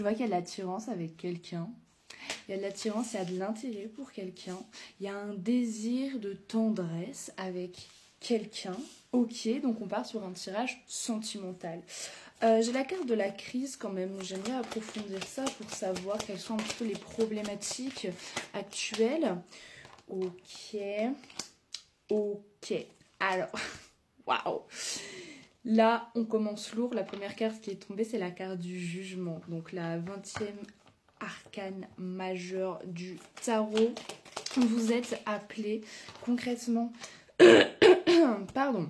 Je vois qu'il y a de l'attirance avec quelqu'un. Il y a de l'attirance, il y a de l'intérêt pour quelqu'un. Il y a un désir de tendresse avec quelqu'un. Ok, donc on part sur un tirage sentimental. J'ai la carte de la crise quand même. J'aimerais approfondir ça pour savoir quelles sont un petit peu les problématiques actuelles. Ok. Ok. Alors, waouh. Là, on commence lourd. La première carte qui est tombée, c'est la carte du jugement. Donc la 20e arcane majeure du tarot. Vous êtes appelé concrètement... Pardon.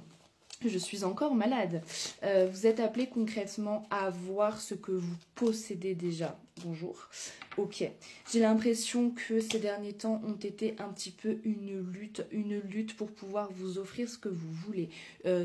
Je suis encore malade. Vous êtes appelé concrètement à voir ce que vous possédez déjà. Bonjour. Ok. J'ai l'impression que ces derniers temps ont été un petit peu une lutte pour pouvoir vous offrir ce que vous voulez.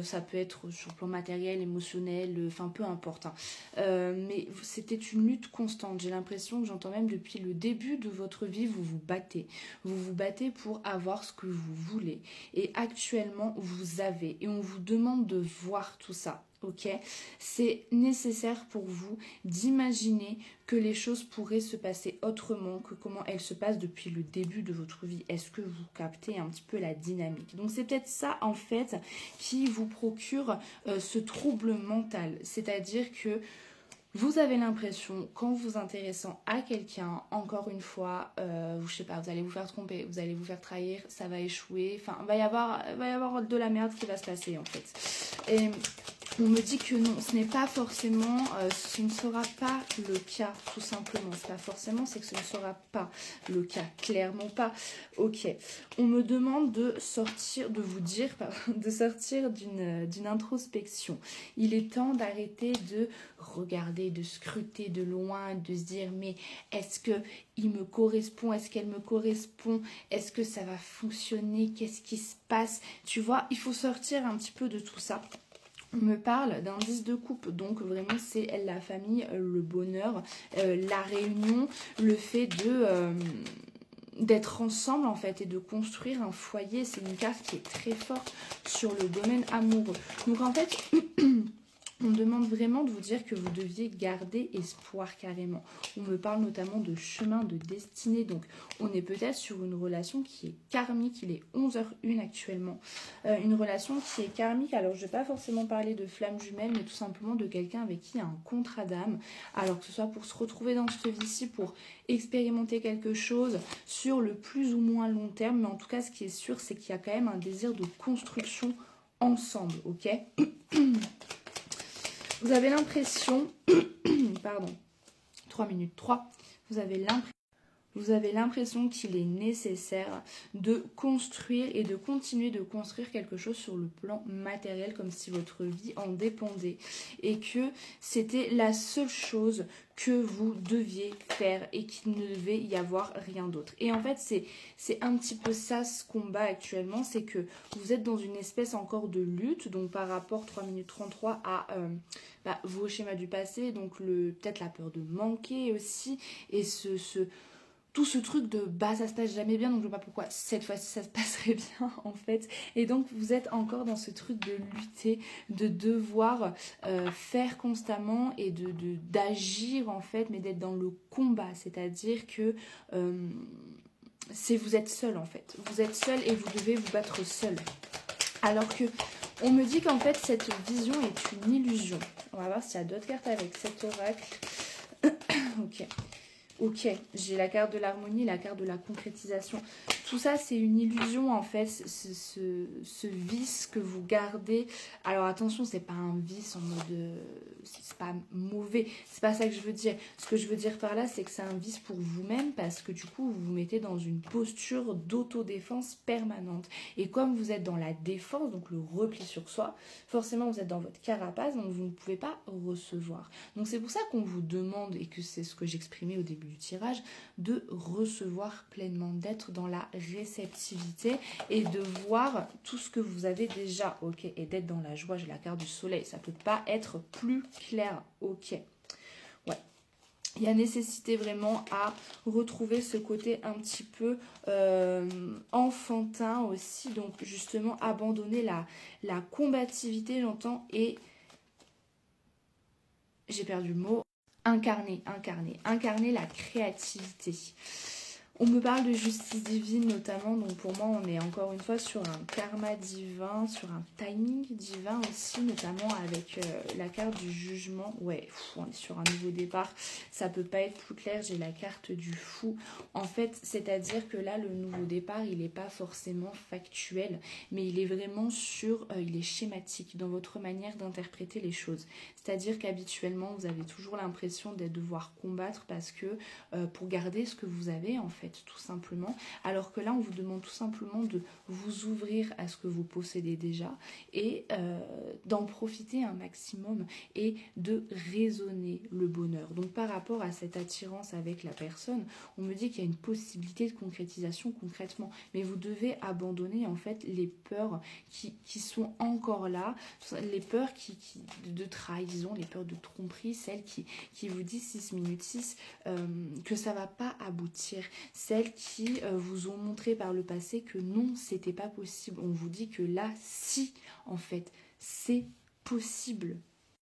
Ça peut être sur le plan matériel, émotionnel, enfin peu importe. Hein. Mais c'était une lutte constante. J'ai l'impression que j'entends même depuis le début de votre vie, vous vous battez. Vous vous battez pour avoir ce que vous voulez. Et actuellement, vous avez. Et on vous demande de voir tout ça. Ok, c'est nécessaire pour vous d'imaginer que les choses pourraient se passer autrement que comment elles se passent depuis le début de votre vie. Est-ce que vous captez un petit peu la dynamique? Donc c'est peut-être ça en fait qui vous procure ce trouble mental. C'est-à-dire que vous avez l'impression, qu'en vous intéressant à quelqu'un, encore une fois, je sais pas, vous allez vous faire tromper, vous allez vous faire trahir, ça va échouer, enfin, il va y avoir de la merde qui va se passer en fait. Et on me dit que non, ce n'est pas forcément, ce ne sera pas le cas, tout simplement. C'est pas forcément, c'est que ce ne sera pas le cas, clairement pas. Ok, on me demande de sortir, de vous dire, de sortir d'une introspection. Il est temps d'arrêter de regarder, de scruter de loin, de se dire mais est-ce que il me correspond, est-ce qu'elle me correspond, est-ce que ça va fonctionner, qu'est-ce qui se passe, tu vois, il faut sortir un petit peu de tout ça. On me parle d'un 10 de coupe, donc vraiment c'est la famille, le bonheur, la réunion, le fait d'être ensemble en fait et de construire un foyer. C'est une carte qui est très forte sur le domaine amoureux. Donc en fait... On demande vraiment de vous dire que vous deviez garder espoir carrément. On me parle notamment de chemin de destinée. Donc on est peut-être sur une relation qui est karmique. Il est 11h01 actuellement. Une relation qui est karmique. Alors je ne vais pas forcément parler de flamme jumelle, mais tout simplement de quelqu'un avec qui il y a un contrat d'âme. Alors que ce soit pour se retrouver dans cette vie-ci, pour expérimenter quelque chose sur le plus ou moins long terme. Mais en tout cas, ce qui est sûr, c'est qu'il y a quand même un désir de construction ensemble. Ok ? Vous avez l'impression, pardon, 3 minutes 3, vous avez l'impression qu'il est nécessaire de construire et de continuer de construire quelque chose sur le plan matériel comme si votre vie en dépendait et que c'était la seule chose que vous deviez faire et qu'il ne devait y avoir rien d'autre. Et en fait, c'est un petit peu ça ce combat actuellement, c'est que vous êtes dans une espèce encore de lutte, donc par rapport 3 minutes 33 à vos schémas du passé, donc peut-être la peur de manquer aussi, et tout ce truc de ça se passe jamais bien, donc je vois pas pourquoi cette fois-ci ça se passerait bien en fait. Et donc vous êtes encore dans ce truc de lutter, de devoir faire constamment et d'agir en fait, mais d'être dans le combat. C'est-à-dire que vous êtes seul en fait. Vous êtes seul et vous devez vous battre seul. Alors que on me dit qu'en fait cette vision est une illusion. On va voir s'il y a d'autres cartes avec cet oracle. Ok. Ok, j'ai la carte de l'harmonie, la carte de la concrétisation. Tout ça, c'est une illusion, en fait, ce vice que vous gardez. Alors, attention, c'est pas un vice en mode... c'est pas mauvais, c'est pas ça que je veux dire. Ce que je veux dire par là, c'est que c'est un vice pour vous-même parce que, du coup, vous vous mettez dans une posture d'autodéfense permanente. Et comme vous êtes dans la défense, donc le repli sur soi, forcément, vous êtes dans votre carapace, donc vous ne pouvez pas recevoir. Donc, c'est pour ça qu'on vous demande, et que c'est ce que j'exprimais au début du tirage, de recevoir pleinement, d'être dans la réceptivité et de voir tout ce que vous avez déjà, ok, et d'être dans la joie. J'ai la carte du soleil, ça peut pas être plus clair, ok. Ouais, il y a nécessité vraiment à retrouver ce côté un petit peu enfantin aussi, donc justement abandonner la combativité, j'entends, et j'ai perdu le mot. incarner la créativité. On me parle de justice divine notamment, donc pour moi on est encore une fois sur un karma divin, sur un timing divin aussi, notamment avec la carte du jugement. Ouais, on est sur un nouveau départ, ça peut pas être plus clair, j'ai la carte du fou. En fait, c'est-à-dire que là le nouveau départ, il n'est pas forcément factuel, mais il est vraiment il est schématique dans votre manière d'interpréter les choses. C'est-à-dire qu'habituellement vous avez toujours l'impression de devoir combattre parce que pour garder ce que vous avez en fait, tout simplement, alors que là on vous demande tout simplement de vous ouvrir à ce que vous possédez déjà et d'en profiter un maximum et de raisonner le bonheur. Donc par rapport à cette attirance avec la personne, on me dit qu'il y a une possibilité de concrétisation concrètement, mais vous devez abandonner en fait les peurs qui sont encore là, les peurs de trahison, les peurs de tromperie, celles qui vous disent 6 minutes 6 que ça va pas aboutir, celles qui vous ont montré par le passé que non, c'était pas possible. On vous dit que là, si, en fait, c'est possible.